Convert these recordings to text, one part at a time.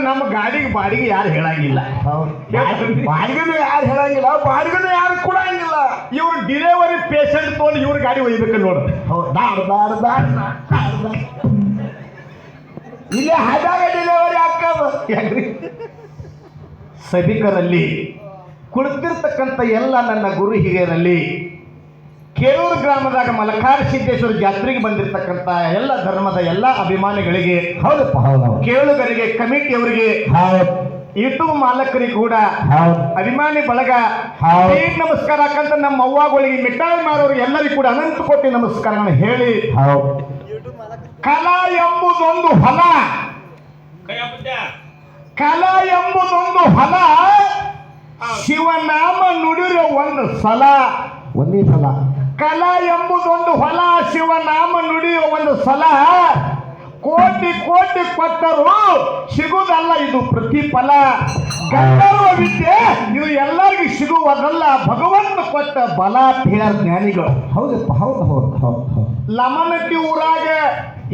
ನಮ್ಮ ಗಾಡಿಗೆ ಬಾಡಿಗೆ ಯಾರು ಹೇಳಂಗಿಲ್ಲ. ಬಾಡಿಗೆನೂ ಯಾರು ಹೇಳಂಗಿಲ್ಲ, ಬಾಡಿಗೆನೂ ಯಾರು ಕೊಡಂಗಿಲ್ಲ. ಇವ್ರು ಡಿಲಿವರಿ ಪೇಷಂಟ್ ತೊಗೊಂಡು ಇವ್ರ ಗಾಡಿ ಒಯ್ಬೇಕು ನೋಡು. ಇಲ್ಲೇ ಹಾಗಾಗಿ ಡೆಲಿವರಿ ಆಗ್ತದ. ಯಾಕ್ರಿ ಸಭಿಕರಲ್ಲಿ ಕುಳಿತಿರ್ತಕ್ಕಂಥ ಎಲ್ಲ ನನ್ನ ಗುರು ಹಿರಿಯರಲ್ಲಿ ಕೇರೂರು ಗ್ರಾಮದಾಗ ಮಲಕಾರ್ ಸಿದ್ದೇಶ್ವರ ಜಾತ್ರೆಗೆ ಬಂದಿರತಕ್ಕಂಥ ಎಲ್ಲ ಧರ್ಮದ ಎಲ್ಲ ಅಭಿಮಾನಿಗಳಿಗೆ, ಹೌದಪ್ಪ, ಹೌದು, ಕೇಳುಗರಿಗೆ, ಕಮಿಟಿಯವರಿಗೆ, ಯೂಟ್ಯೂಬ್ ಮಾಲಕರಿಗೆ ಕೂಡ ಅಭಿಮಾನಿ ಬಳಗ ನಮಸ್ಕಾರ ಹಾಕಂತ ನಮ್ಮ ಅವ್ವಗಳಿಗೆ ಮಿಠಾಯಿ ಮಾರೋರಿಗೆ ಎಲ್ಲರಿಗೂ ಕೂಡ ಅನಂತ ಕೋಟಿ ನಮಸ್ಕಾರಗಳನ್ನು ಹೇಳಿ, ಕಲಾ ಎಂಬುದೊಂದು ಹೊಲ, ಕಲಾ ಎಂಬುದೊಂದು ಹೊಲ, ಶಿವನಾಮ ನುಡಿರೋ ಒಂದು ಸಲ, ಒಂದೇ ಸಲ. ಕಲಾ ಎಂಬುದೊಂದು ಹೊಲ, ಶಿವನಾಮ ನುಡಿಯೋ ಒಂದು ಸಲ, ಕೋಟಿ ಕೋಟಿ ಕೊಟ್ಟರು ಸಿಗುವುದಲ್ಲ ಇದು ಪ್ರತಿಫಲ. ಗಂಧರ್ವ ವಿದ್ಯೆ ಇದು ಎಲ್ಲರಿಗೂ ಸಿಗುವುದಲ್ಲ, ಭಗವಂತ ಕೊಟ್ಟ ಬಲ ಅಂತ ಹೇಳ್ಯಾರ ಜ್ಞಾನಿಗಳು. ಹೌದಪ್ಪ, ಹೌದು, ಹೌದು, ಹೌದು, ಹೌದು. ಲಮನಟ್ಟಿ ಊರಾಗ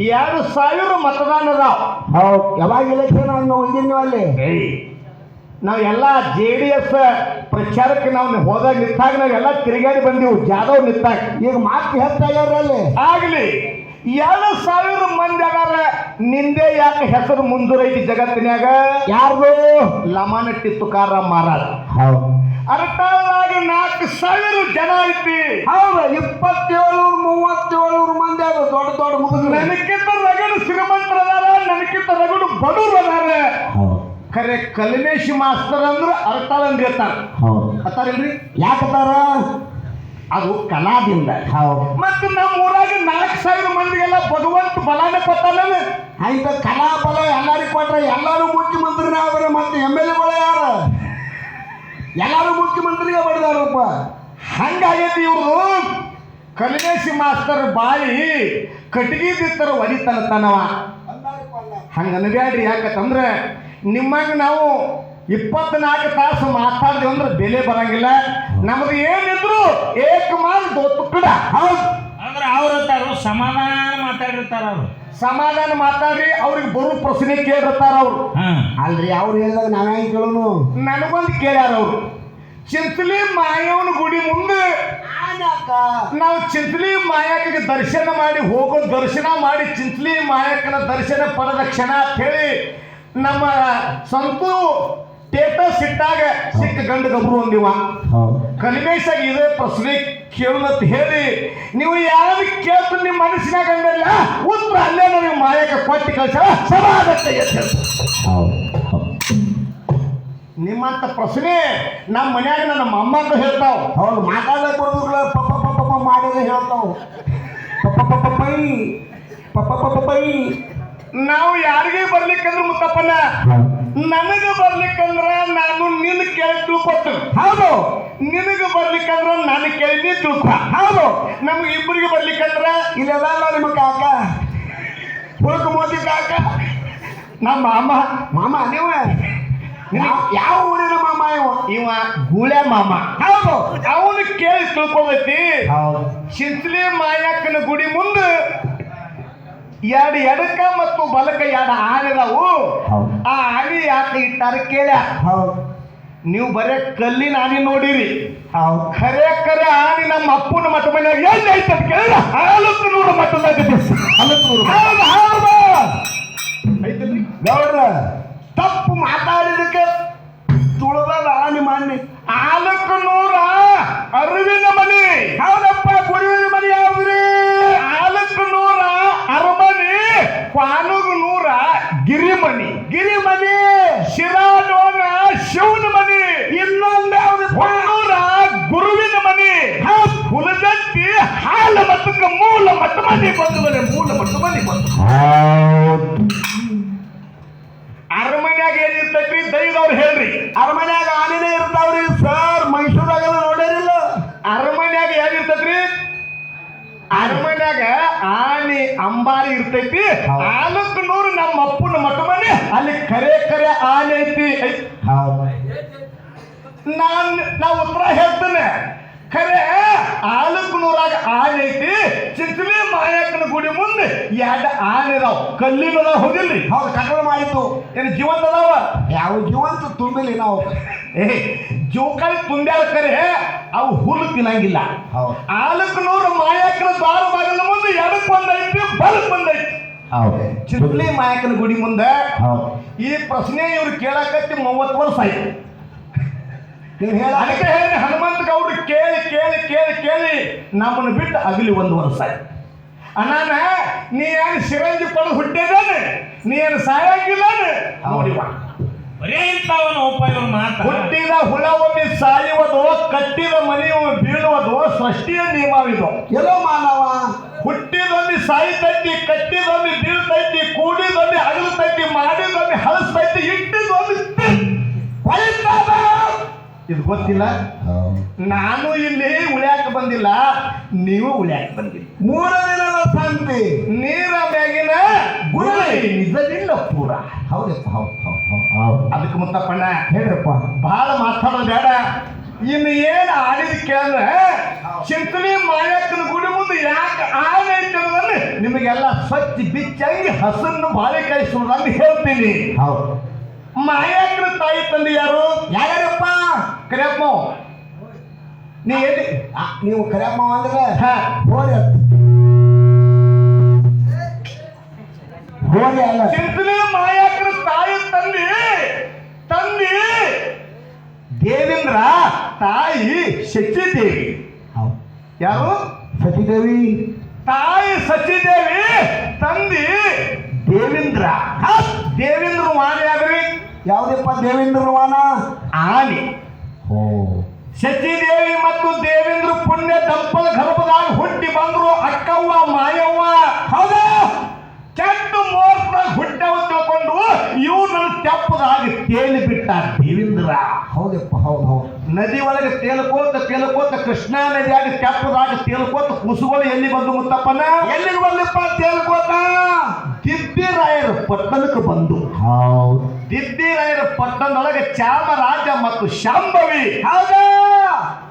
2000 ಮತದಾನ ಅದಾವ. ಹೌದು. ಯಾವಾಗ ಎಲೆಕ್ಷನ್ ಹೋಗಿದ್ವಿ ಅಲ್ಲಿ? ನಾವೆಲ್ಲ JDS ಪ್ರಚಾರಕ್ಕೆ ನಾವು ಹೋದಾಗ ನಿಂತಾಗ ನಾವೆಲ್ಲ ತಿರುಗಾಡಿ ಬಂದೆವು. ಜಾಧವ್ ನಿಂತಾಗ ಈಗ ಮಾತು ಹೆಚ್ಚಾಗ್ಯಾರ ಅಲ್ಲಿ. ಆಗ್ಲಿ 2000 ಮಂದಿ ಅದಾರ, ನಿಂದೆ ಯಾಕೆ ಹೆಸರು ಮುಂದುವರೈತಿ ಜಗತ್ತಿನ್ಯಾಗ? ಯಾರ್ದು? ಲಮಾನಟ್ಟಿ ತುಕಾರಾಮ್ ಮಹಾರಾಜ್. ಹೌದು. ಅರಟಾಳದಾಗ 4000 ಜನ ಐತಿ. ಹೌದು. 2700-3700 ಮಂದಿ ಅದು ದೊಡ್ಡ ದೊಡ್ಡ ಮುಗಿದ್ರು. ನನಕ್ಕಿಂತ ರಗಡು ಶ್ರೀಮಂತರ ಅದಾರ, ನನಕ್ಕಿಂತ ರಗಡು ಬಡವರು ಅದಾರ. ಖರೆ ಕಲ್ಮೇಶ್ ಮಾಸ್ತರ್ ಅಂದ್ರ ಅರಟಾಳ ಅಂದ್ ಹೇಳ್ತಾರ. ಅತ್ತಾರಿಲ್ರಿ? ಯಾಕತ್ತಾರ? ಅದು ಕಲಾದಿಂದ. ಮತ್ತು ನಮ್ಮ ಊರಾಗ 4000 ಮಂದಿಗೆಲ್ಲ ಭಗವಂತ ಬಲಾನೆ ಕೊಟ್ಟಾನ. ಇಂಥ ಕಲಾ ಬಲ ಎಲ್ಲರಿಗೂ ಕೊಟ್ರೆ ಎಲ್ಲರೂ ಮುಖ್ಯಮಂತ್ರಿನೇ ಆದ್ರೆ ಮತ್ತೆ MLA ಯಾರ? ಎಲ್ಲರೂ ಮುಖ್ಯಮಂತ್ರಿಗೆ ಬಡಿದಾರಪ್ಪ. ಹಂಗಾಗೈತಿ ಇವ್ರು. ಕಲ್ಮೇಶ್ ಮಾಸ್ತರ್ ಬಾಯಿ ಕಟ್ಟಿಗೆ ಬಿತ್ತರ ಒಲಿತನವ. ಹಂಗ ಅನ್ಬ್ಯಾಡ್ರಿ. ಯಾಕಂದ್ರೆ ನಿಮ್ಮಂಗ ನಾವು 24 ತಾಸು ಮಾತಾಡಿದ್ವಿ ಅಂದ್ರೆ ಬೆಲೆ ಬರಂಗಿಲ್ಲ. ನಮ್ದು ಏನಿದ್ರು ಏಕ ಮಾಲ್ ದೋತುಕಡ. ಹೌದು. ಅಂದ್ರೆ ಅವ್ರು ಸಮಾಧಾನ ಮಾತಾಡಿರ್ತಾರ. ಅವ್ರು ಸಮಾಧಾನ ಮಾತಾಡ್ರಿ, ಅವ್ರಿಗೆ ಬರೋ ಪ್ರಶ್ನೆ ಕೇಳಿರ್ತಾರ ಅವ್ರು. ಅಲ್ರಿ ಅವ್ರು ಹೇಳಿದಾಗ ನಾವ್ ಹೆಂಗ್ ಕೇಳೋನು? ನನಗೊಂದು ಕೇಳ್ಯಾರ ಅವ್ರು. ಚಿಂಚಲಿ ಮಾಯವನ ಗುಡಿ ಮುಂದೆ ನಾವು ಚಿಂಚಲಿ ಮಾಯಕಗೆ ದರ್ಶನ ಮಾಡಿ ಹೋಗೋ, ದರ್ಶನ ಮಾಡಿ ಚಿಂಚಲಿ ಮಾಯಕನ ದರ್ಶನ ಪಡೆದ ಕ್ಷಣ ಅಂತ ಹೇಳಿ ನಮ್ಮ ಸಂತು ಸ್ಟೇಟಸ್ ಇಟ್ಟಾಗ ಸಿಕ್ಕ ಗಂಡು ಗಬ್ರು ಒಂದಿವ. ಕಲ್ಮೇಶಾಗ ಇದೇ ಪ್ರಶ್ನೆ ಕೇಳುವಂತ ಹೇಳಿ ನೀವು ಯಾರು ಕೇಳ್ತು ನಿಮ್ಮ ಮನಸ್ಸಿನಾಗ ಅಂದಲ್ಲ ಉತ್ತರ ಅಲ್ಲೇ ನೀವು ಮಾಯಕ ಕೊಟ್ಟು ಕಳಿಸ ಸಮಾಧಕ್ಕೆ. ನಿಮ್ಮಂತ ಪ್ರಶ್ನೆ ನಮ್ಮ ಮನ್ಯಾಗ ನನ್ನ ಮೊಮ್ಮಕ್ಕಳು ಹೇಳ್ತಾವ. ಅವ್ರು ಮಾತಾಡಕ್ ಬರೋದಿಲ್ಲ, ಪಪ್ಪ ಪಪ್ಪ ಮಾಡಿದ್ರೆ ಹೇಳ್ತಾವ. ಪೈ ನಾವು ಯಾರಿಗೆ ಬರ್ಲಿಕ್ಕಂದ್ರೆ ಮುತ್ತಪ್ಪನ ನನಗೆ ಬರ್ಲಿಕ್ಕಂದ್ರ ನಾನು ನಿನ್ನ ಕೇಳಿ ತಿಳ್ಕೊತ. ಹೌದು. ನಿನಗೆ ಬರ್ಲಿಕ್ಕಂದ್ರ ನಾನು ಕೇಳಿ ನೀ ತಿಳ್ಕೊ. ಹೌದು. ನಮ್ಗೆ ಇಬ್ಬರಿಗೆ ಬರ್ಲಿಕ್ಕಂದ್ರ ಇಲ್ಲೆಲ್ಲ ನಿಮ್ಮ ಕಾಕ ಹುಡುಕ ಮೋದಿ ಕಾಕ ನಮ್ಮ ಮಾಮ. ಮಾಮ ನೀವ ಯಾವ ಊರಿನ ಮಾಮ? ಇವ ಗೂಳೆ ಮಾಮ. ಹೌದು. ಅವನು ಕೇಳಿ ತಿಳ್ಕೊಬೇಕು. ಚಿಂಚಲಿ ಮಾಯಕ್ಕನ ಗುಡಿ ಮುಂದೆ 2 ಎಡಕ ಮತ್ತು ಬಲಕ 2 ಆನೆದಾವು. ಆ ಆನೆ ಯಾಕೆ ಇಟ್ಟಾರ ಕೇಳ. ನೀವು ಬರೇ ಕಲ್ಲಿನ ಆನೆ ನೋಡಿರಿ. ಖರೆ ಖರೆ ಆನೆ ನಮ್ಮ ಅಪ್ಪನ ಮಠ ಮನೆಯಾಗ ಎಲ್ಲಿ ಐತೆ ಅಂತ ಕೇಳ. 400 ಮಠದಾಗ ಐತಲ್ರಿ ಗೌಡ್ರ. ತಪ್ಪು ಮಾತಾಡಿದಕ್ಕೆ ತುಳದ ಆನೆ ಮಾನ್ಯ 400 ಅರಿವಿನ ಮನೆ. ಹೌದಪ್ಪ. ಗುರುವಿನ ಮನೆ ಯಾವ್ದ್ರಿ? 400 ಅರಮನೆ, 400 ಗಿರಿಮನಿ. ಗಿರಿಮನಿ. ಶಿರಾಡೋನ ಶಿವನ ಮನೆ. ಇನ್ನೊಂದು ಯಾವ್ದು? 300 ಗುರುವಿನ ಮನೆ. ಹುಲದತ್ತಿ ಹಾಲ ಮತಕ್ಕ ಮೂಲ ಮಠ ಮನೆ ಬಂದು ಮೂಲ ಮಠ ಮನೆ ಬಂದು. ಅರಮನ್ಯಾಗ ಏನಿರ್ತೈತಿ ದೈವದವ್ರು ಹೇಳ್ರಿ. ಅರಮನ್ಯಾಗ ಆನೆನೇ ಇರ್ತಾವ್ರಿ ಸರ್. ಮೈಸೂರಾಗೆಲ್ಲ ನೋಡ್ಯಾರಿಲ್ಲ? ಅರಮನ್ಯಾಗ ಏನಿರ್ತೈತ್ರಿ? ಅರಮನ್ಯಾಗ ಆನೆ ಅಂಬಾರಿ ಇರ್ತೈತಿ. 400 ನಮ್ಮ ಅಪ್ಪನ ಮಠ ಮನೆ ಅಲ್ಲಿ ಕರೆ ಕರೆ ಆನೆ ಐತಿ. ನಾ ಉತ್ತರ ಹೇಳ್ತೇನೆ. ಖರೆ ಆಲಕ್ಕನೂರಾಗ ಆನೆ ಐತಿ, ಚಿಂಚಲಿ ಮಾಯಕ್ಕನ ಗುಡಿ ಮುಂದೆ 2 ಆನೆ ಅದಾವ, ಕಲ್ಲಿನ ಹೋಗಿಲ್ರಿ. ಹೌದು, ಕಟ್ಟಡ ಮಾಡಿತ್ತು. ಏನು ಜೀವಂತ ಅದಾವ? ಯಾವ ಜೀವಂತ ತುಂಬಿಲ್ಲ ನಾವು. ಜೋಕಾಲಿ ತುಂಬ್ಯಾರ ಕರೆ ಅವು ಹುಲ್ಲು ತಿನ್ನಂಗಿಲ್ಲ. ಹೌದು. ಆಲಕ್ಕನೂರ ಮಾಯಕ್ಕನ ದ್ವಾರ ಬಾಗಿಲ ಮುಂದೆ ಎಡಕ್ ಬಂದೈತಿ, ಬಲಕ್ ಬಂದೈತಿ. ಹೌದು. ಚಿಂಚಲಿ ಮಾಯಕ್ಕನ ಗುಡಿ ಮುಂದೆ ಹೌದು. ಈ ಪ್ರಶ್ನೆ ಇವ್ರು ಕೇಳಕತ್ತಿ 30 ವರ್ಷ ಆಯ್ತು. ನೀವು ಹೇಳ ಅದಕ್ಕೆ ಹೇಳಿ ಹನುಮಂತ ಗೌಡ್ರು ಕೇಳಿ ಕೇಳಿ ಕೇಳಿ ಕೇಳಿ ನಮ್ಮನ್ನು ಬಿಟ್ಟು ಅಗಲಿ 1 ವರ್ಷ ಆಯ್ತು. ಅಣ್ಣಾನ ನೀ ಏನು ಸಿರಂಜಿ ಪಡೆದು ಹುಟ್ಟಿದಾನೆ, ನೀ ಏನು ಸಾಯಂಗಿಲ್ಲ ನೋಡಿವ. ಬರೇ ಇಂಥವನು ಉಪಾಯ ಮಾತು. ಹುಟ್ಟಿದ ಹುಳ ಒಮ್ಮೆ ಸಾಯುವುದು, ಕಟ್ಟಿದ ಮನೆ ಒಮ್ಮೆ ಬೀಳುವುದು ಸೃಷ್ಟಿಯ ನಿಯಮವಿದು. ಎಲ್ಲೋ ಮಾನವ ಹುಟ್ಟಿದೊಮ್ಮೆ ಸಾಯ್ತೈತಿ, ಕಟ್ಟಿದೊಮ್ಮೆ ಬೀಳ್ತೈತಿ, ಕೂಡಿದೊಮ್ಮೆ ಅಗಲ್ತೈತಿ, ಮಾಡಿದೊಮ್ಮೆ ಹಳಸ್ತೈತಿ, ಇಟ್ಟಿದೊಮ್ಮೆ ಇದು ಗೊತ್ತಿಲ್ಲ. ನಾನು ಇಲ್ಲಿ ಉಳ್ಯಾಕ ಬಂದಿಲ್ಲ, ನೀವು ಉಳ್ಯಾಕ ಬಂದಿಲ್ಲ. 3 ದಿನದ ಸಂತೆ ನೀರ ಮ್ಯಾಗಿನ ಗುರುಳಿ ನಿಜದಿಲ್ಲ ಪೂರ. ಹೌದಪ್ಪ. ಹೌದು ಹೌದು ಹೌದು ಹೌದು. ಅದಕ್ಕೆ ಮುತ್ತಪ್ಪಣ್ಣ ಹೇಳ್ರಪ್ಪ. ಬಹಳ ಮಾತಾಡೋದು ಬೇಡ. ಇನ್ನು ಏನು ಆಡಿದ ಕೇಳಿದ್ರೆ ಚಿಂಚಲಿ ಮಾಯಕ್ಕನ ಗುಡಿ ಮುಂದೆ ಯಾಕೆ ಆನೆ ಐತೆ ನಿಮಗೆಲ್ಲ ಸ್ವಚ್ಛ ಬಿಚ್ಚಂಗಿ ಹಸನ್ನು ಬಾಳೆಕಾಯಿ ಸುಳ್ದಂಗೆ ಹೇಳ್ತೀನಿ. ಹೌದು. ಮಾಯಕ್ಕನ ತಾಯಿ ತಂದೆ ಯಾರು? ಯಾರ್ಯಾರಪ್ಪ? ಕರಿಯಪ್ಪ. ನೀ ಎಲ್ಲಿ? ನೀವು ಕರಿಯಮ್ಮ ಅಂದ್ರೆ ಹಾ, ಹೋರಿ ಅಂತ. ಹೋರಿ ಅಲ್ಲ. ಚಿಂಚಲಿ ಮಾಯಕ್ಕನ ತಾಯಿ ತಂದೆ ದೇವೇಂದ್ರ, ತಾಯಿ ಶಚಿದೇವಿ. ಹೌದು. ಯಾರು? ಸತಿದೇವಿ. ತಾಯಿ ಸಚಿದೇವಿ, ತಂದೆ ದೇವೇಂದ್ರ. ದೇವೇಂದ್ರ ವಾಣಿ ಆಗ್ರಿ. ಯಾವ್ದಪ್ಪ ದೇವೇಂದ್ರವಾನ? ಆನೆ. ಓ. ಶಚಿದೇವಿ ಮತ್ತು ದೇವೇಂದ್ರ ಪುಣ್ಯ ದಂಪಲ ಗರ್ಭದಾಗ ಹುಟ್ಟಿ ಬಂದ್ರು ಅಕ್ಕವ್ವ ಮಾಯವ್ವ. ಹೌದಾ? ಕೆಟ್ಟ ಮೋರ್ದಾಗ ಹುಟ್ಟವ ತಿಳ್ಕೊಂಡು ಇವ್ರು ನನ್ನ ತೆಪ್ಪದಾಗಿ ತೇಲಿ ಬಿಟ್ಟ ದೇವೇಂದ್ರ. ಹೌದಪ್ಪ. ಹೌದು ಹೌದು. ನದಿ ಒಳಗೆ ತೇಲಕೋತ ಕೃಷ್ಣಾ ನದಿಯಾಗ ತೆಪ್ಪದಾಗ ತೇಲ್ಕೋತ ಕುಸುಗಳು ಎಲ್ಲಿ ಬಂದು ಮುತ್ತಪ್ಪನ? ಎಲ್ಲಿಗೆ ಬರ್ಲಿಪ್ಪ ತೇಲ್ಕೋತ? ದಿಬ್ಬಿರಾಯರ ಪಟ್ಟಣಕ್ಕೆ ಬಂದು. ಹೌದು. ದಿಬ್ಬಿರಾಯರ ಪಟ್ಟಣದೊಳಗೆ ಚಾಮರಾಜ ಮತ್ತು ಶಾಂಭವಿ ಹೌದಾ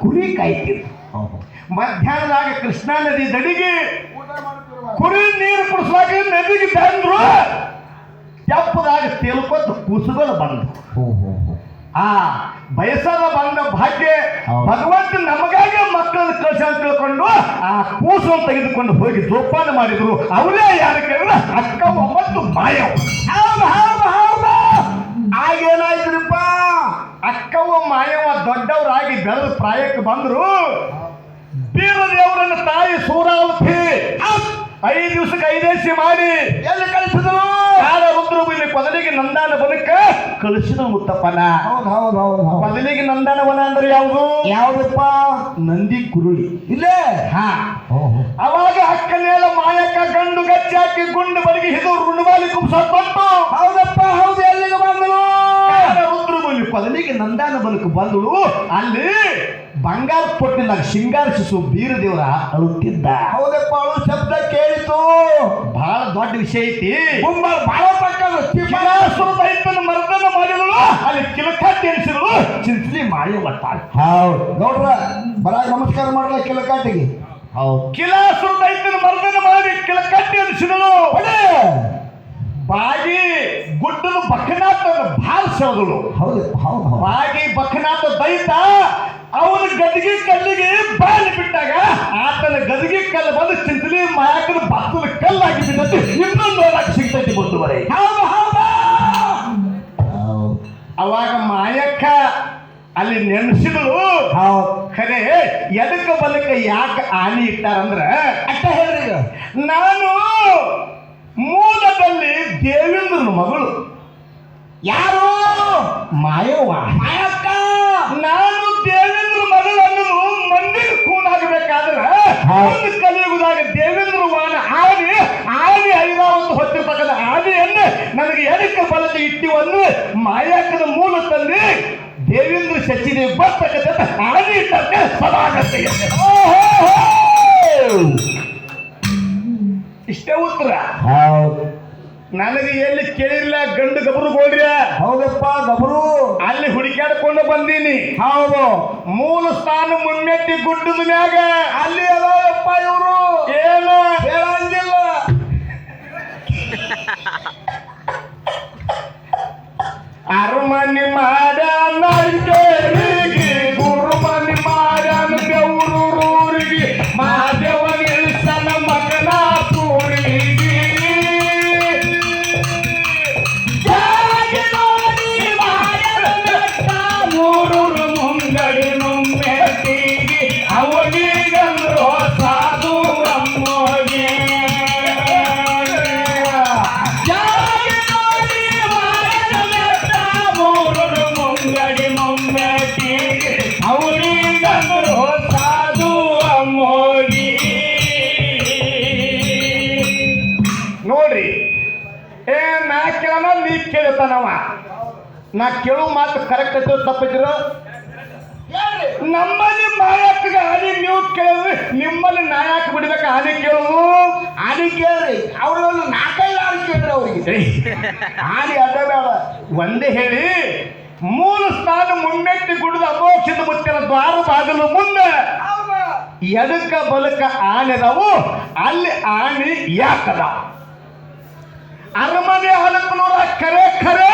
ಕುರಿ ಕಾಯ್ತಿದ್ರು. ಮಧ್ಯಾಹ್ನದಾಗ ಕೃಷ್ಣಾ ನದಿ ದಡಿಗೆ ಕುರಿ ನೀರು ಕುಡಿಸಲಾಗ ನದಿಗೆ ತಂದ್ರು. ತೆಪ್ಪದಾಗ ತೇಲ್ಕೋತ ಕುಸುಗಳು ಬಂದು. ಆ ಬಯಸದ ಬಂದ ಭಾಗ್ಯ ಭಗವಂತ ನಮಗಾಗಿ ಮಕ್ಕಳನ್ನು ಕಳಿಸ ಅಂತ ತಿಳ್ಕೊಂಡು ಆ ಕೂಸನ್ನು ತೆಗೆದುಕೊಂಡು ಹೋಗಿ ಜೋಪಾನ ಮಾಡಿದ್ರು. ಅವರೇ ಯಾರು ಕೇಳಿದ್ರೆ ಅಕ್ಕವ್ವ ಮತ್ತು ಮಾಯವ್ವ. ಆಗೇನಾಯ್ತ್ರಿಪ್ಪ? ಅಕ್ಕವ್ವ ಮಾಯವ್ವ ದೊಡ್ಡವರಾಗಿ ಬೆಳೆದ ಪ್ರಾಯಕ್ಕೆ ಬಂದ್ರು. ಬೀರದೇವರನ್ನ ತಾಯಿ ಸೂರಾವತಿ 5 ದಿವಸಕ್ಕೆ 5 ದೇಶ ಮಾಡಿ ಎಲ್ಲಿ ಕಳಿಸಿದ್ರು? ಕಾಲ ರುದ್ರಭೂಮಿ ಬದಲಿಗೆ ನಂದಾನ ಬನಕ್ಕ ಕಳಿಸಿದ ಮುತ್ತಪ್ಪನ. ಹೌದು ಹೌದು ಹೌದು ಹೌದು. ಬದಲಿಗೆ ನಂದನವನ ಅಂದ್ರೆ ಯಾವುದು? ಯಾವ್ದಪ್ಪ? ನಂದಿ ಕುರುಳಿ. ಇಲ್ಲೇ. ಹಾ. ಅವಾಗ ಅಕ್ಕನೇಳ ಮಾಯಕ್ಕ ಗಂಡು ಗಚ್ಚಿ ಹಾಕಿ ಗುಂಡು ಬಡಿಗೆ ಇದು ಋಣಮಾಲಿ ಕುಂಸತ್ತು. ಹೌದಪ್ಪ. ಹೌದು. ಎಲ್ಲಿಗೆ ಬಂದಳು? ರುದ್ರಭೂಮಿ ಬದಲಿಗೆ ನಂದಾನ ಬನಕ್ಕೆ ಬಂದಳು. ಅಲ್ಲಿ ಬಂಗಾರ ಪೊಟ್ಟಿನಾಗ ಶೃಂಗಾರಿಸು ಬೀರದೇವರ ಅಳುತ್ತಿದ್ದ. ಹೌದಪ್ಪ. ಅವಳು ಶಬ್ದ ಕೇಳಿತು. ಬಹಳ ದೊಡ್ಡ ವಿಷಯ ಐತಿ. ಬಹಳ ಪಕ್ಕದ ಕಿಲಾಸುರದೈತನ ಮರ್ದನ ಮಾಡಿದಳು. ಅಲ್ಲಿ ಕಿಲಕಾಟಿ ಎನಿಸಿದಳು ಚಿಂಚಲಿ ಮಾಯವ್ವ ತಾಯಿ. ಹೌದು. ನೋಡ್ರ ಬರಾಗ ನಮಸ್ಕಾರ ಮಾಡಲ ಕಿಲಕಾಟಿಗೆ. ಹೌದು. ಕಿಲಾಸುರದೈತನ ಮರ್ದನ ಮಾಡಿ ಕಿಲಕಾಟಿ ಎನಿಸಿದಳು. ಬಾಗಿ ಗುಡ್ಡದ ಬಕನಾಥ ಭಾಳ ಸೋದಳು. ಹೌದಪ್ಪ. ಹೌದು. ಬಾಗಿ ಬಕನಾಥ ದೈತ ಅವನ ಗದಿಗೆ ಕಲ್ಲಿಗೆ ಬಾಲಿ ಬಿಟ್ಟಾಗ ಆತನ ಗದಿಗೆ ಕಲ್ಲು ಬಂದು ಚಿಂಚಲಿ ಮಾಯಕ್ಕನ ಭಕ್ತದ ಕಲ್ಲಾಗಿ ಬಿಟ್ಟೈತಿ. ಇನ್ನೊಂದು ನೋಡಕ್ಕೆ ಸಿಗ್ತೈತಿ ಮುಂದುವರೆ. ಅವಾಗ ಮಾಯಕ್ಕ ಅಲ್ಲಿ ನೆನೆಸಿದಳು. ಖರೆ ಎದಕ್ಕೆ ಬಲಕ್ಕೆ ಯಾಕೆ ಆನೆ ಇಟ್ಟಾರಂದ್ರ ಅಷ್ಟ ಹೇಳ್ರಿ. ನಾನು ಮೂಲದಲ್ಲಿ ದೇವೇಂದ್ರನ ಮಗಳು. ಯಾರು? ಮಾಯವ್ವ. ಮಾಯಕ್ಕ. ನಾನು ದೇವೇಂದ್ರ ಮಗಳು ಅನ್ನೋದು ಮಂದಿಗೆ ಕೂನಾಗಬೇಕಾದ್ರೆ ಒಂದು ಕಲಿಯುಗದಾಗ ದೇವೇಂದ್ರ ವಾನ ಆನೆ 5 ಹೊತ್ತಿರ್ತಕ್ಕಂಥ ಆನೆಯನ್ನು ನನಗೆ ಎಡಕ್ಕೆ ಬಲಕ್ಕೆ ಇಟ್ಟಿವನ್ನು ಮಾಯಕ್ಕದ ಮೂಲ ತಂದೆ ದೇವೇಂದ್ರ ಸಚಿದೇವಿ ಬರ್ತಕ್ಕಂಥ ಆನೆ ಇಟ್ಟಂತೆ ಸದಾಗತ್ತೆ. ಇಷ್ಟೇ ಉತ್ತರ. ಹೌದು. ನನಗೆ ಎಲ್ಲಿ ಕೇಳಿಲ್ಲ ಗಂಡು ಗಬರು ಗೋಡ್ರಿ. ಹೌದಪ್ಪ. ಗಬರು ಅಲ್ಲಿ ಹುಡುಕಾಡ್ಕೊಂಡು ಬಂದೀನಿ. ಹೌದು. ಮೂಲ ಸ್ಥಾನ ಮುನ್ನೆಟ್ಟಿ ಗುಡ್ಡದ ಮ್ಯಾಗ ಅಲ್ಲಿ ಅದಾವಪ್ಪ ಇವರು ಏನ ಹೇಳಂಗಿಲ್ಲ. ಅರಮನೆ ಮಾಡ್ಯಾನ ಕೇರಿಗೆ ಗುರುಮನೆ ಮಾಡ್ಯಾನ ದೇವ್ರೂರಿಗೆ ಮಾದೇವ ನಿಲ್ಸನ ಮಗನ ತೂರಿಗೆ ಜಾಗಿ ನೋಡಿ ಮಾಡ್ಯಾನ ಬೆಟ್ಟ ಮೂರೂರು ಮುಂಗಡಿ ನುಮ್ಮೆಟ್ಟಿಗೆ ಅವನಿಗಂದ್ರು ಸಾಧು ಅಮ್ಮೋಗೆ ನೋಡ್ರಿ ಏ ನಾ ಕೇಳೋಣ ನೀ ಕೇಳ್ತಾನವ ನಾ ಕೇಳೋ ಮಾತು ಕರೆಕ್ಟ್ ಐತೋ ತಪ್ಪಿದ್ರು ನಮ್ಮಲ್ಲಿ ಮಾಯಕ್ಕಗೆ ಆನೆ ನೀವು ಕೇಳಿದ್ರೆ ನಿಮ್ಮಲ್ಲಿ ನಾಯಕ ಬಿಡ್ಬೇಕ ಆನೆ ಕೇಳೋದು ಆನೆ ಕೇಳ್ರಿ ಅವ್ರೊಂದು 4-5 ಆನೆ ಕೇಳ್ರಿ ಅವ್ರಿಗೆ ಆನೆ ಅಡ್ಡ ಬೇಡ. ಒಂದೇ ಹೇಳಿ ಮೂಲ ಸ್ಥಾನ ಮುನ್ನೆಟ್ಟಿ ಗುಡ್ದ ಅಮೋಕ್ಷದ ಮುತ್ತಿನ ದ್ವಾರ ಬಾಗಿಲು ಮುಂದೆ ಎಡಕ ಬಲಕ ಆನೆ ಅದಾವು ಅಲ್ಲಿ ಆನೆ ಯಾಕದಾವ ಅರಮನೆ ಹಲಕನೂರ ಖರೆ ಖರೆ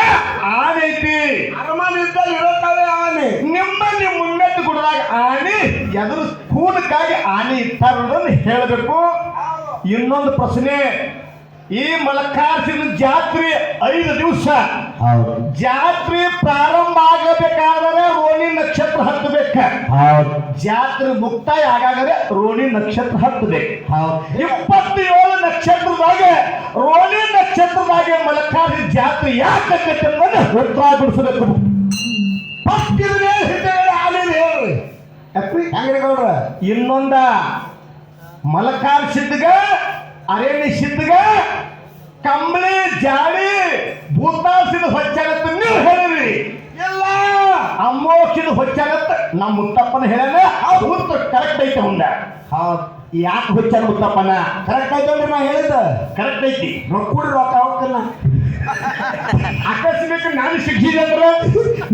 ಆನೆ ಐತಿ ಅರಮನೆ ಇದ್ದಲ್ಲಿ ಇರುತ್ತವೆ ಆನೆ. ನಿಮ್ಮಲ್ಲಿ ಮುನ್ನೆಟ್ಟಿ ಗುಡ್ದಾಗ ಆನೆ ಎದುರು ಕೂನಕ್ಕಾಗಿ ಆನೆ ಇರ್ತಾರೋದನ್ನು ಹೇಳಬೇಕು. ಇನ್ನೊಂದು ಪ್ರಶ್ನೆ, ಈ ಮಲಕಾರ್ಸಿನ ಜಾತ್ರೆ 5 ದಿವಸ ಜಾತ್ರೆ ಪ್ರಾರಂಭ ಆಗಬೇಕಾದರೆ ರೋಣಿ ನಕ್ಷತ್ರ ಹತ್ತಬೇಕ. ಜಾತ್ರೆ ಮುಕ್ತಾಯ ಆಗಾಗದೆ ರೋಣಿ ನಕ್ಷತ್ರ ಹತ್ತಬೇಕು. 27 ನಕ್ಷತ್ರದಾಗ ರೋಣಿ ನಕ್ಷತ್ರದಾಗ ಮಲಕಾರ್ಸಿ ಜಾತ್ರೆ ಯಾಕೆ ಉತ್ತರ ಬಿಡಿಸಬೇಕು. ಫಸ್ಟ್ ಇದನ್ನೇ ಹಿಡಿದು ಆನೆ ಹೇಳ್ರಿ ಹೆಂಗ್ರಿ ಗೌಡ್ರ. ಇನ್ನೊಂದ ಮಲಕಾರ್ ಸಿದ್ಧಗ ಅರೇಣಿ ಸಿದ್ಧಗ ಕಂಬಳಿ ಜಾಡಿ ಭೂತಾಸಿದ ಹೊಚ್ಚಾಗತ್ತ ನೀವು ಹೇಳಿರಿ. ಎಲ್ಲ ಅಮ್ಮೋಕ್ಷದ ಹೊಚ್ಚಾಗತ್ತ ನಮ್ಮ ಮುತ್ತಪ್ಪನ ಹೇಳ ಉತ್ತರ ಕರೆಕ್ಟ್ ಐತೆ ಮುಂದ. ಯಾಕೆ ಹೊಚ್ಚಾನ ಮುತ್ತಪ್ಪನ ಕರೆಕ್ಟ್ ಆಯ್ತಲ್ರಿ ನಾ ಹೇಳಿದ ಕರೆಕ್ಟ್ ಐತಿ. ರೊಕ್ಕ ರೊಕ್ಕ ಹೋಗ್ತಾನ ಅಕಸ್ಮಿಕ ನಾನು ಶಿಕ್ಷಿದೆ ಅಂದ್ರೆ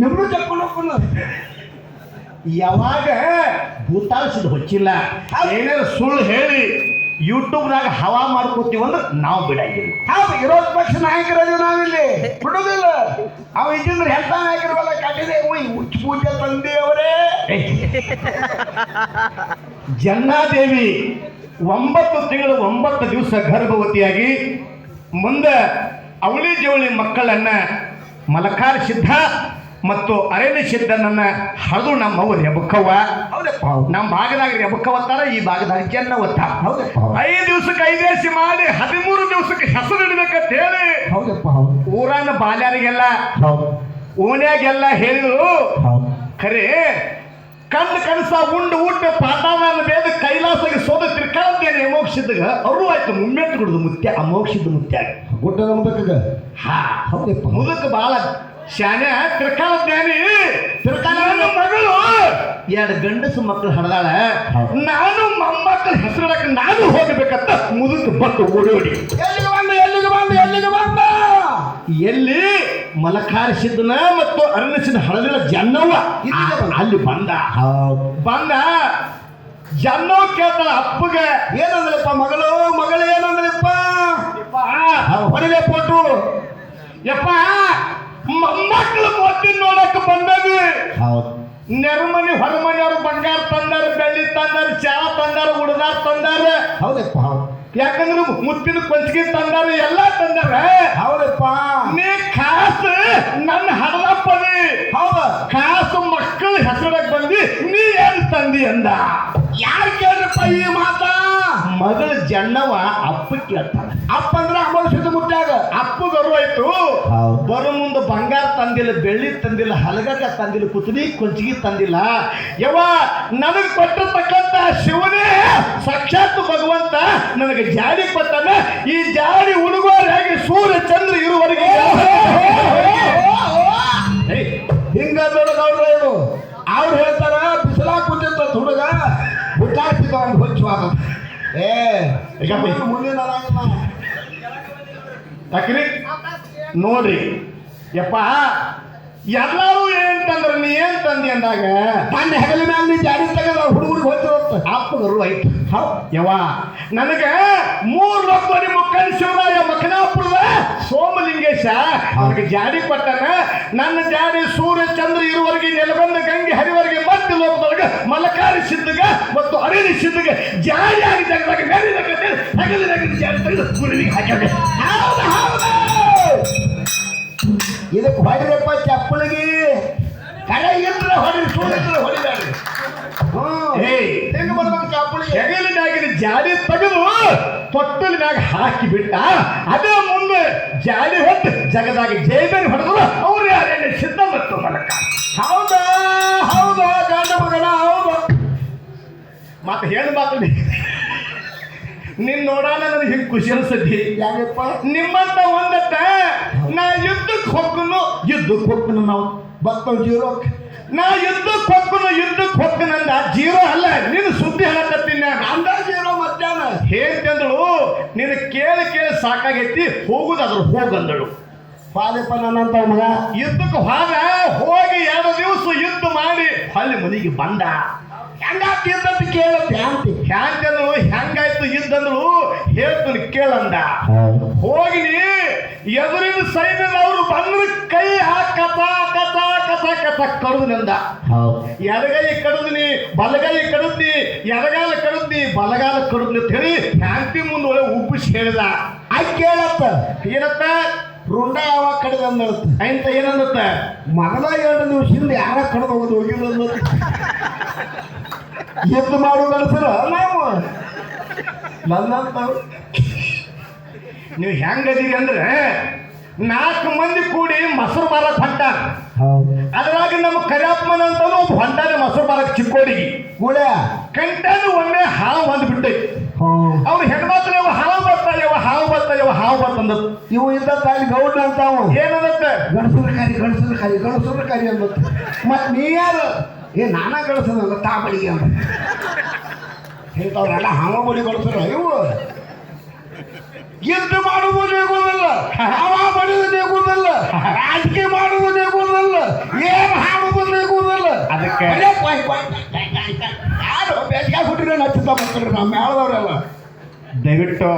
ನಿಮ್ದು ಚೆಕ್ಕೊಂಡು ಹೋಗ್ತಾನ. ಯಾವಾಗ ಭೂತಾಸಿದ ಹೊಚ್ಚಿಲ್ಲ ಏನಾದ್ರು ಸುಳ್ಳು ಹೇಳಿ ಯೂಟ್ಯೂಬ್ನಾಗ ಹವಾ ಮಾಡ್ಕೋತೀವಿ ಅಂದ್ರೆ ನಾವು ಬಿಡಂಗಿಲ್ಲ. ಹೌದು, ವಿರೋಧ ಪಕ್ಷ ನಾಯಕರದು ನಾವಿಲ್ಲಿ ಬಿಡುದಿಲ್ಲ. ಅವ ಇದ್ದಿದ್ರೆ ಎಂತ ನಾಯಕರಲ್ಲ ಕಟ್ಟಿದೆ ಹುಚ್ಚ ಪೂಜೆ ತಂದೆ ಅವರೇ. ಜನ್ನಾದೇವಿ 9 ತಿಂಗಳು 9 ದಿವಸ ಗರ್ಭವತಿಯಾಗಿ ಮುಂದೆ ಅವಳಿ ಜವಳಿ ಮಕ್ಕಳನ್ನ ಮಲಕಾರ್ ಸಿದ್ಧ ಮತ್ತು ಅರೇಣಿ ಸಿದ್ಧನನ್ನ ಹರಿದು ನಮ್ಮವ್ರು ಎಬಕ್ಕವ್ವ. ನಮ್ಮ ಭಾಗದಾಗ ಎಬಕ್ಕವತ್ತಾರ, ಈ ಭಾಗದಾಗ ಜನ್ನ ಒತ್ತಾರ. 5 ದಿವಸಕ್ಕೆ 5 ದೇಸಿ ಮಾಡಿ 13 ದಿವಸಕ್ಕೆ ಹೆಸರು ಇಡ್ಬೇಕಂತ ಹೇಳಿ ಊರನ್ನ ಬಾಲ್ಯಾರಿಗೆಲ್ಲ ಓಣ್ಯಾಗೆಲ್ಲ ಹೇಳಿದ್ರು. ಖರೆ ಕನಸ ಉಂಡು ಊಟ ಪಾತಾನ ಬೇದ ಕೈಲಾಸಗೆ ಸೋದ ತಿರ್ಕಾಳದ್ದೇನೆ ಅಮೋಕ್ಷಿದ್ದಾಗ ಅವರು ಆಯ್ತು ಮುಮ್ಮೆಟ್ಟು ಕುಡಿದು ಮುತ್ಯ ಅಮೋಕ್ಷಿದ್ದ ಮುತ್ಯ ಗುಡ್ಡ ನಂಬಕ. ಹಾ ಮುದಕ್ಕೆ ಬಾಳ ಶಾನೆ ತಿರ್ಕಾಳದ್ದೇನಿ ತಿರ್ಕಾಲ ಮಗಳು 2 ಗಂಡಸು ಮಕ್ಕಳು ಹಡದಾಳ. ನಾನು ಮೊಮ್ಮಕ್ಕಳ ಹೆಸರಿಡಕ್ಕೆ ನಾನು ಹೋಗಬೇಕಂತ ಮುದುಕ ಬಟ್ಟು ಓಡೋಡಿ ಎಲ್ಲಿಗೆ ಬಂದ ಎಲ್ಲಿ ಮಲಕಾರಿ ಸಿದ್ಧನ ಮತ್ತು ಅರಣ್ಯ ಹಳದಿನ ಜನ್ನವ್ವ ಅಲ್ಲಿ ಬಂದ ಜನ್ನವ್ ಕೇಳ್ತಾಳ ಅಪ್ಪಗ. ಏನಂದ್ರಪ್ಪ ಮಗಳು ಏನಂದ್ರಪ್ಪ ಹೊರಗೆ ಕೊಟ್ಟು ಯಪ್ಪ ಮೊಮ್ಮಕ್ಕಳು ಮೊತ್ತಿನ ನೋಡಕ್ ಬಂದವಿ. ನೆರಮನಿ ಹೊರಮನೆಯವರು ಬಂಗಾರ ತಂದಾರ, ಬೆಳ್ಳಿ ತಂದಾರ, ಚಾ ತಂದಾರ, ಉಡದಾರ ತಂದಾರ. ಹೌದಪ್ಪ. ಯಾಕಂದ್ರೆ ಮುತ್ತಿನ ಕೊಂಚಿಗೆ ತಂದಾರ, ಎಲ್ಲ ತಂದಾರ. ಹೌದಪ್ಪ. ನೀ ಕಾಸು ನನ್ನ ಹಡದಪ್ಪನಿ. ಹೌದ ಕಾಸು ಮಕ್ಕಳ ಹೆಸರಕ್ಕೆ ಬಂದಿ, ನೀ ಏನು ತಂದಿ ಅಂದ. ಯಾರು ಕೇಳ್ರಪ್ಪ ಈ ಮಾತ? ಮಗಳು ಜನ್ನವ ಅಪ್ಪ ಕೇಳ್ತಾನ. ಅಪ್ಪ ಅಂದ್ರೆ ಅಮೋಷದ ಮುಟ್ಟಾಗ ಅಪ್ಪ ಬರುವಾಯ್ತು. ಬರೋ ಮುಂದೆ ಬಂಗಾರ ತಂದಿಲ್ಲ, ಬೆಳ್ಳಿ ತಂದಿಲ್ಲ, ಹಲಗಕ್ಕ ತಂದಿಲ್ಲ, ಕುತಡಿ ಕೊಂಚಿಗೆ ತಂದಿಲ್ಲ. ಯವ್ವ ನನಗೆ ಕೊಟ್ಟಿರ್ತಕ್ಕಂತ ಶಿವನೇ ಸಾಕ್ಷಾತ್ ಭಗವಂತ ನನಗೆ ಜಾಡಿ ಕೊಟ್ಟಾನ. ಈ ಜಾಡಿ ಹುಡುಗರಾಗಿ ಸೂರ್ಯ ಚಂದ್ರ ಇರುವವರೆಗೆ ಹಿಂಗ ನೋಡೋದು ಇದು. ಅವ್ರು ಹೇಳ್ತಾರ ಬಿಸಿಲಾಗ ಕೂತಿರ್ತ ಹುಡುಗ ಹುಟ್ಟಾಡ್ತಿದ್ದ ಅವ್ನು ಹೊಚ್ಚುವಾಗ ಮುಂದಿನ ಯಾಕ್ರಿ ನೋಡ್ರಿ ಯಪ್ಪ ಎಲ್ಲರೂ ಏನಂತ ಅಂದ್ರೆ ನೀ ಏನ್ ತಂದಿ ಅಂದಾಗ ನನ್ನ ಹೆಗಲ ಮ್ಯಾಗ ನೀ ಜಾಡಿ ತಗದ ಹುಡುಗರಿಗೆ ಹೋಗ್ತಿರತ್ತ ಅಪ್ಪಗರು ಐತಿ ಯವ್ವ ನನಗ 3 ಲಕ್ಷ ಮುಕ್ಕನ್ ಶಿವರಾಯ ಮಕನಾಪುರದ ಸೋಮಲಿಂಗೇಶ ಅವ್ರಿಗೆ ಜಾಡಿ ಕೊಟ್ಟಾನ. ನನ್ನ ಜಾಡಿ ಸೂರ್ಯ ಚಂದ್ರ ಇರುವವರೆಗೆ ನೆಲಬಂದ ಗಂಗೆ ಹರಿವರೆಗೆ ಮತ್ತೆ ಲೋಕದೊಳಗೆ ಮಲಕಾರಿ ಸಿದ್ಧಗ ಮತ್ತು ಅರಿಣಿ ಸಿದ್ಧಗ ಜಾಡಿ ಆಗಿ ತೆಗೆದಾಗ ಹೆಗಲಿನಾಗ ಜಾಡಿ ತೆಗೆದು ಗುರುವಿಗೆ ಹಾಕ್ಯಾವೆ. ಹೌದು ಹೌದು ಇದಕ್ಕೆ ಹೊಡಿರಪ್ಪ ಚಪ್ಪಳಿಗೆ ಕಡೆ ಇದ್ರೆ ಹೊಡಿ ಸೂರ್ಯ ಹೊಡಿದಾರೆ. ಹೆಂಗ್ ಬರ್ಬೇಕು ಚಪ್ಪಳಿಗೆ ಹೆಗಲಿನಾಗಿನ ಜಾಡಿ ತೆಗೆದು ತೊಟ್ಟಲಿನಾಗ ಹಾಕಿ ಬಿಟ್ಟ. ಅದೇ ಮುಂದೆ ಜಾಡಿ ಹೊತ್ತು ಜಗದಾಗ ಜೈಬೇರಿ ಹೊಡೆದ್ರು ಅವ್ರು ಯಾರೇನು ಸಿದ್ಧ ಮತ್ತು ಮಲಕ. ಹೌದಾ ಹೌದಾ ಗಂಡ ಮಗನ ಹೌದು. ಮತ್ತೆ ಹೇಳು ಮಾತು ನಿನ್ ನೋಡೋಣ ನನಗೆ ಹಿಂಗೆ ಖುಷಿ ಅನ್ಸತಿ. ಯಾಕಪ್ಪ ನಿಮ್ಮಂತ ಒಂದತ್ತ ನಾ ಯುದ್ಧಕ್ಕೆ ಹೋಗ್ಕನು ನಾವು ಬತ್ತ ಜೀರೋ ನಾ ಯುದ್ಧಕ್ಕೆ ಹೋಗ್ಕನಂದ ಜೀರೋ ಅಲ್ಲ ನೀನು ಸುದ್ದಿ ಹೇಳಕತ್ತೀನಿ. ಅಂದ ಜೀರೋ ಮಧ್ಯಾಹ್ನ ಹೇಳ್ತಂದಳು ನೀನು ಕೇಳಿ ಸಾಕಾಗೈತಿ ಹೋಗುದಾದ್ರು ಹೋಗಂದಳು. ಪಾದಪ್ಪ ನನ್ನಂತ ಮಗ ಯುದ್ಧಕ್ಕೆ ಹೋಗಿ 2 ದಿವಸ ಯುದ್ಧ ಮಾಡಿ ಅಲ್ಲಿ ಮನೆಗೆ ಬಂದ. ಹೆಂಗಾಗ್ತಿದ್ದಂತ ಕೇಳತ್ತೆ ಅಂತಿ ಹ್ಯಾಂಗಂದಳು ಹೆಂಗಾಯ್ತು ಯುದ್ಧಂದಳು ಹೇಳ್ತೀನಿ ಕೇಳಂದ. ಹೋಗಿ ಎದುರಿನ ಸೈನ್ಯದವರು ಬಂದ್ರೆ ಕೈ ಕಥ ಕಡದು ನಂದ. ಎಡಗೈ ಕಡದ್ನಿ ಬಲಗೈ ಕಡದ್ನಿ ಎಡಗಾಲ ಕಡದ್ನಿ ಬಲಗಾಲ ಕಡದ್ನಿ ಅಂತ ಹೇಳಿ ಹ್ಯಾಂತಿ ಮುಂದೆ ಒಳ್ಳೆ ಉಬ್ಬಿಸಿ ಹೇಳಿದ. ಆಯ್ತು ಕೇಳತ್ತ ಏನತ್ತ ರುಂಡ ಯಾವಾಗ ಕಡ್ದು ಅಂದಳತ್ತ ಅಂತ ಏನಂದತ್ತ ಮೊದಲ 2 ದಿವಸದಿಂದ ಯಾರ ಕಡ್ದು ಹೋಗೋದು ಹೋಗಿಲ್ಲ ಎದ್ದು ಮಾಡು ಕಳ್ಸರ ನಾವು ನನ್ನಂತ ನೀವು ಹೆಂಗದೀರಿ ಅಂದ್ರೆ 4 ಮಂದಿ ಕೂಡಿ ಮೊಸರು ಮಾರಕ್ ಹೊಂಟಾರ. ಅದ್ರಾಗ ನಮ್ಮ ಕರಿಯಪ್ಪನ ಅಂತ ಒಬ್ಬ ಹೊಂಟಾನೆ ಮೊಸರು ಮಾರಕ್ ಚಿಕ್ಕೋಡಿಗೆ ಕೂಳೆ ಕಂಟಾನು ಒಮ್ಮೆ ಹಾವು ಬಂದ್ಬಿಟ್ಟೈತಿ. ಅವ್ರು ಹೆಣ್ಮಾತ್ರ ಹಾವು ಬರ್ತಂದ ಇವು ಇದ್ದ ತಾಯಿ ಗೌಡ ಅಂತಾವು ಏನಂದತ್ತ ಗಣಸರ ಕರಿ ಅಂದತ್ತ. ಮತ್ ನೀ ಯಾರು ನಾನ ಗಳಿಸೋದಲ್ಲ ತಾ ಬಳಿಗೆ ಅಂತ ಹೇಳ್ತಾವ್ರಲ್ಲ ಹಾವ ಬಳಿ ಗಳಿಸ್ರ ಇವು ಯುದ್ಧ ಮಾಡುವುದು ನೇಗುವುದಲ್ಲ, ಹಾವ ಬಡಿದು ನೇಗುವುದಲ್ಲ, ರಾಜಕೀಯ ಮಾಡುವುದು ನೇಗುವುದಲ್ಲ, ಏನು ಹಾಡುವುದು ನೇಗುವುದಲ್ಲ. ಅದಕ್ಕೆ ಯಾರು ಬೇಸಿಗೆ ಹುಟ್ಟಿದ್ರೆ ನಚ್ಚುತ್ತ ಬರ್ತಾರೆ ನಮ್ಮ ಮೇಳದವರೆಲ್ಲ. ದಯವಿಟ್ಟು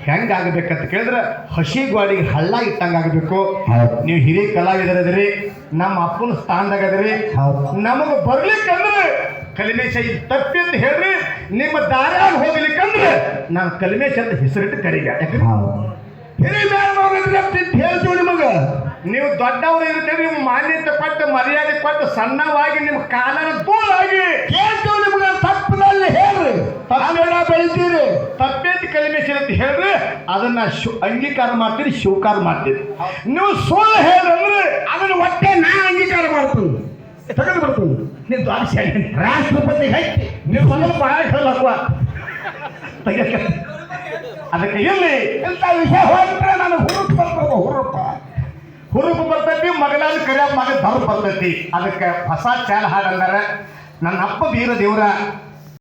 ಹೆಂಗಾಗಬೇಕಂತ ಕೇಳಿದ್ರೆ ಹಸಿ ಗಾಡಿಗೆ ಹಳ್ಳ ಇಟ್ಟಂಗಾಗಬೇಕು. ನೀವು ಹಿರಿಯ ಕಲಾವಿದರದಿರಿ, ನಮ್ಮ ಅಪ್ಪನ ಸ್ಥಾನದಾಗ ಅದರಿ. ನಮಗೆ ಬರ್ಲಿಕ್ಕಂದ್ರೆ ಕಲಿಮೇಶ ಇದು ತಪ್ಪಿ ಅಂತ ಹೇಳ್ರಿ. ನಿಮ್ಮ ದಾರ್ಯಾಗ ಹೋಗ್ಲಿಕ್ಕಂದ್ರೆ ನಾನು ಕಲಿಮೇಶ ಅಂತ ಹೆಸರಿಟ್ಟು ಕರೀಗ. ಹೇಳ್ತೀವಿ ನಿಮಗೆ ನೀವು ದೊಡ್ಡವರು ಇರ್ತೀರಿ, ನಿಮ್ಮ ಮಾನ್ಯತೆ ಕೊಟ್ಟು ಮರ್ಯಾದೆ ಕೊಟ್ಟು ಸಣ್ಣವಾಗಿ ನಿಮ್ಮ ಕಾಲನ ದೂರಾಗಿ ಹೇಳ್ತೀವಿ ನಿಮ್ಗೆ ತಪ್ಪದಲ್ಲಿ ಹೇಳ್ರಿ. ತಪ್ಪೇಳ ಬೆಳಿತೀರಿ ತಪ್ಪೇತಿ ಕಲಿಮೇಶ ಅಂತ ಹೇಳ್ರಿ, ಅದನ್ನ ಅಂಗೀಕಾರ ಮಾಡ್ತೀರಿ, ಸ್ವೀಕಾರ ಮಾಡ್ತೀರಿ. ನೀವು ಸುಳ್ಳು ಹೇಳ್ರಂದ್ರೆ ಅದನ್ನ ಒಟ್ಟೆ ನಾ ಅಂಗೀಕಾರ ಮಾಡ್ತೀನಿ, ತೆಗೆದು ಬರ್ತೀನಿ. ನೀವು ದ್ವಾರಸಿ ರಾಷ್ಟ್ರಪತಿ ಹೈತಿ ನೀವು ಸ್ವಲ್ಪ ಹೇಳಕ್ವ ಅದಕ್ಕೆ ಇಲ್ಲಿ ಇಂಥ ವಿಷಯ ಹೋಗ್ಬಿಟ್ರೆ ನನಗೆ ಹುರುಪು ಬರ್ತದ. ಹುರುಪು ಬರ್ತೈತಿ, ಮಗನಾದ ಕರಿಯ ಮಗ ಧರು ಬರ್ತೈತಿ. ಅದಕ್ಕೆ ಹೊಸ ಚಾಲ ಹಾಡಂದಾರ ನನ್ನ ಅಪ್ಪ ಬೀರ ದೇವ್ರ